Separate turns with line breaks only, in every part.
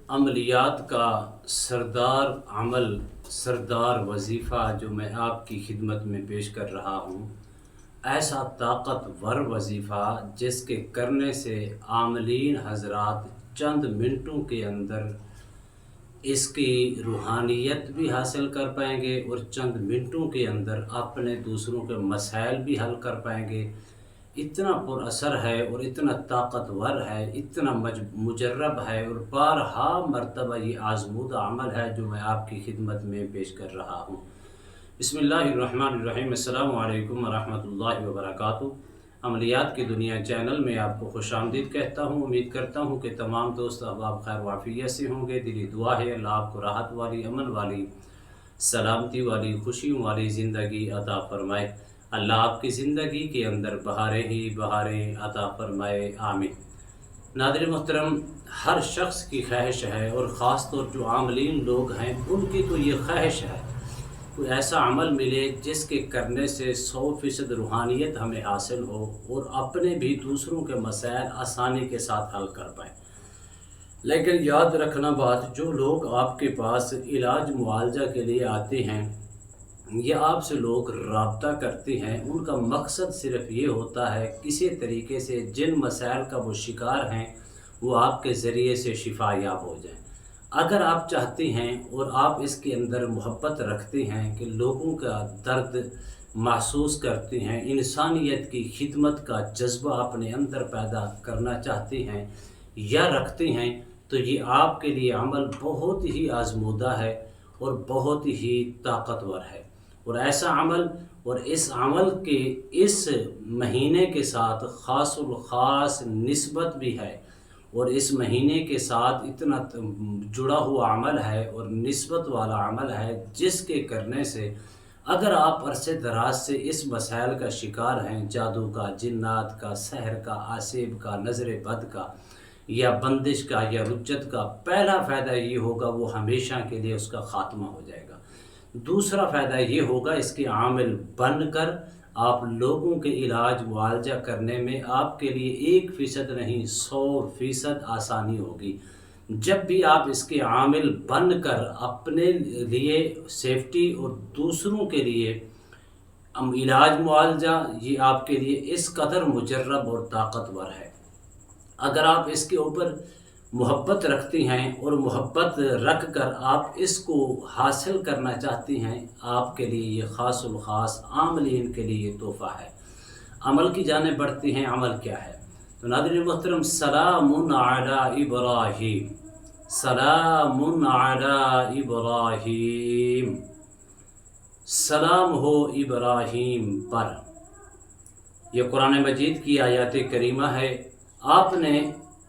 عملیات کا سردار عمل، سردار وظیفہ جو میں آپ کی خدمت میں پیش کر رہا ہوں، ایسا طاقتور وظیفہ جس کے کرنے سے عاملین حضرات چند منٹوں کے اندر اس کی روحانیت بھی حاصل کر پائیں گے اور چند منٹوں کے اندر اپنے دوسروں کے مسائل بھی حل کر پائیں گے۔ اتنا پر اثر ہے اور اتنا طاقتور ہے، اتنا مجرب ہے اور بارہا مرتبہ یہ آزمودہ عمل ہے جو میں آپ کی خدمت میں پیش کر رہا ہوں۔ بسم اللہ الرحمن الرحیم۔ السلام علیکم ورحمۃ اللہ وبرکاتہ۔ عملیات کی دنیا چینل میں آپ کو خوش آمدید کہتا ہوں۔ امید کرتا ہوں کہ تمام دوست احباب خیر وعافیت سے ہوں گے۔ دلی دعا ہے اللہ آپ کو راحت والی، امن والی، سلامتی والی، خوشیوں والی زندگی عطا فرمائے۔ اللہ آپ کی زندگی کے اندر بہاریں ہی بہاریں عطا فرمائے، آمین۔ ناظرین محترم، ہر شخص کی خواہش ہے اور خاص طور جو عاملین لوگ ہیں ان کی تو یہ خواہش ہے کوئی ایسا عمل ملے جس کے کرنے سے 100% روحانیت ہمیں حاصل ہو اور اپنے بھی دوسروں کے مسائل آسانی کے ساتھ حل کر پائیں۔ لیکن یاد رکھنا بات، جو لوگ آپ کے پاس علاج معالجہ کے لیے آتے ہیں یا آپ سے لوگ رابطہ کرتے ہیں، ان کا مقصد صرف یہ ہوتا ہے کسی طریقے سے جن مسائل کا وہ شکار ہیں وہ آپ کے ذریعے سے شفا یاب ہو جائیں۔ اگر آپ چاہتے ہیں اور آپ اس کے اندر محبت رکھتے ہیں کہ لوگوں کا درد محسوس کرتے ہیں، انسانیت کی خدمت کا جذبہ اپنے اندر پیدا کرنا چاہتے ہیں یا رکھتے ہیں، تو یہ آپ کے لیے عمل بہت ہی آزمودہ ہے اور بہت ہی طاقتور ہے۔ اور ایسا عمل اور اس عمل کے اس مہینے کے ساتھ خاص الخاص نسبت بھی ہے اور اس مہینے کے ساتھ اتنا جڑا ہوا عمل ہے اور نسبت والا عمل ہے جس کے کرنے سے اگر آپ عرصے دراز سے اس مسائل کا شکار ہیں، جادو کا، جنات کا، سحر کا، آسیب کا، نظر بد کا یا بندش کا یا رجت کا، پہلا فائدہ یہ ہوگا وہ ہمیشہ کے لیے اس کا خاتمہ ہو جائے گا۔ دوسرا فائدہ یہ ہوگا اس کے عامل بن کر آپ لوگوں کے علاج معالجہ کرنے میں آپ کے لیے 1% نہیں 100% آسانی ہوگی۔ جب بھی آپ اس کے عامل بن کر اپنے لیے سیفٹی اور دوسروں کے لیے علاج معالجہ، یہ آپ کے لیے اس قدر مجرب اور طاقتور ہے۔ اگر آپ اس کے اوپر محبت رکھتے ہیں اور محبت رکھ کر آپ اس کو حاصل کرنا چاہتے ہیں، آپ کے لیے یہ خاص الخاص عاملین کے لیے یہ تحفہ ہے۔ عمل کی جانب بڑھتے ہیں۔ عمل کیا ہے؟ تو ناظرین محترم، سلام علی ابراہیم، سلام علی ابراہیم، سلام ہو ابراہیم پر۔ یہ قرآن مجید کی آیات کریمہ ہے۔ آپ نے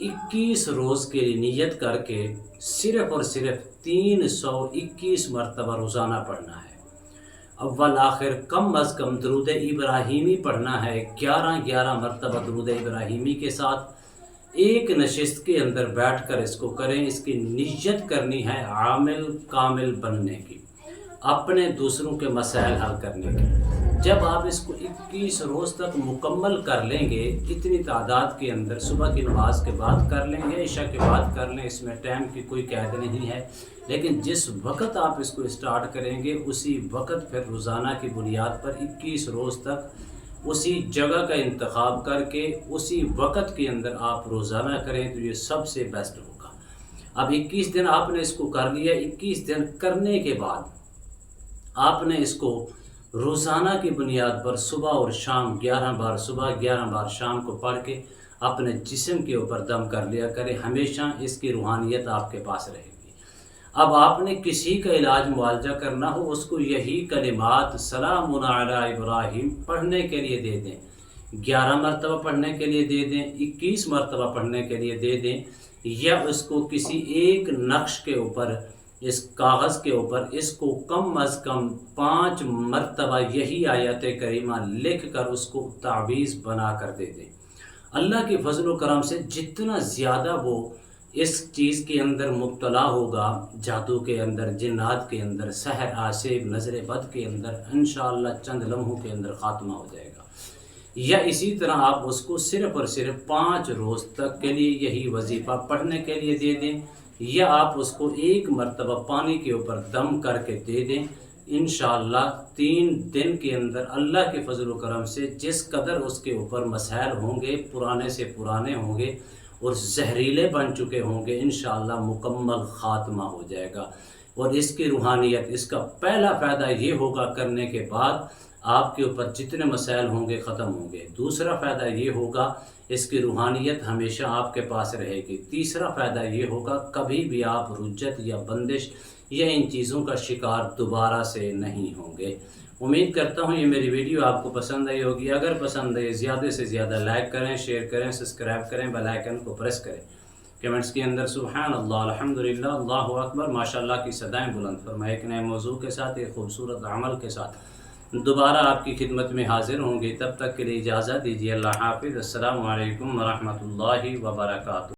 21 روز کے لیے نیت کر کے صرف اور صرف 321 مرتبہ روزانہ پڑھنا ہے۔ اول آخر کم از کم درود ابراہیمی پڑھنا ہے، 11 مرتبہ درود ابراہیمی کے ساتھ ایک نشست کے اندر بیٹھ کر اس کو کریں۔ اس کی نیت کرنی ہے عامل کامل بننے کی، اپنے دوسروں کے مسائل حل کرنے کی۔ جب آپ اس کو 21 روز تک مکمل کر لیں گے، اتنی تعداد کے اندر صبح کی نماز کے بعد کر لیں گے، عشاء کے بعد کر لیں، اس میں ٹائم کی کوئی قید نہیں ہے، لیکن جس وقت آپ اس کو اسٹارٹ کریں گے اسی وقت پھر روزانہ کی بنیاد پر 21 روز تک اسی جگہ کا انتخاب کر کے اسی وقت کے اندر آپ روزانہ کریں تو یہ سب سے بیسٹ ہوگا۔ اب 21 دن آپ نے اس کو کر لیا۔ 21 دن کرنے کے بعد آپ نے اس کو روزانہ کی بنیاد پر صبح اور شام 11 بار صبح 11 بار شام کو پڑھ کے اپنے جسم کے اوپر دم کر لیا کریں۔ ہمیشہ اس کی روحانیت آپ کے پاس رہے گی۔ اب آپ نے کسی کا علاج معالجہ کرنا ہو، اس کو یہی کلمات سلام علی ابراہیم پڑھنے کے لیے دے دیں، 11 مرتبہ پڑھنے کے لیے دے دیں، 21 مرتبہ پڑھنے کے لیے دے دیں، یا اس کو کسی ایک نقش کے اوپر، اس کاغذ کے اوپر اس کو کم از کم 5 مرتبہ یہی آیت کریمہ لکھ کر اس کو تعویذ بنا کر دے دیں۔ اللہ کے فضل و کرم سے جتنا زیادہ وہ اس چیز کے اندر مبتلا ہوگا، جادو کے اندر، جنات کے اندر، سحر، آسیب، نظر بد کے اندر، انشاءاللہ چند لمحوں کے اندر خاتمہ ہو جائے گا۔ یا اسی طرح آپ اس کو صرف اور صرف 5 روز تک کے لیے یہی وظیفہ پڑھنے کے لیے دے دیں، یا آپ اس کو ایک مرتبہ پانی کے اوپر دم کر کے دے دیں، انشاءاللہ 3 دن کے اندر اللہ کے فضل و کرم سے جس قدر اس کے اوپر مسائل ہوں گے پرانے سے پرانے ہوں گے اور زہریلے بن چکے ہوں گے، انشاءاللہ مکمل خاتمہ ہو جائے گا۔ اور اس کی روحانیت، اس کا پہلا فائدہ یہ ہوگا کرنے کے بعد آپ کے اوپر جتنے مسائل ہوں گے ختم ہوں گے۔ دوسرا فائدہ یہ ہوگا اس کی روحانیت ہمیشہ آپ کے پاس رہے گی۔ تیسرا فائدہ یہ ہوگا کبھی بھی آپ رجت یا بندش یا ان چیزوں کا شکار دوبارہ سے نہیں ہوں گے۔ امید کرتا ہوں یہ میری ویڈیو آپ کو پسند آئی ہوگی۔ اگر پسند آئی زیادہ سے زیادہ لائک کریں، شیئر کریں، سبسکرائب کریں، بیل آئیکن کو پریس کریں۔ کمنٹس کے اندر سبحان اللہ، الحمدللہ، اللہ اکبر، ماشاءاللہ کی صدائیں بلند فرمائیں۔ ایک نئے موضوع کے ساتھ، ایک خوبصورت عمل کے ساتھ دوبارہ آپ کی خدمت میں حاضر ہوں گے۔ تب تک کے لیے اجازت دیجیے، اللہ حافظ، السلام علیکم ورحمۃ اللہ وبرکاتہ۔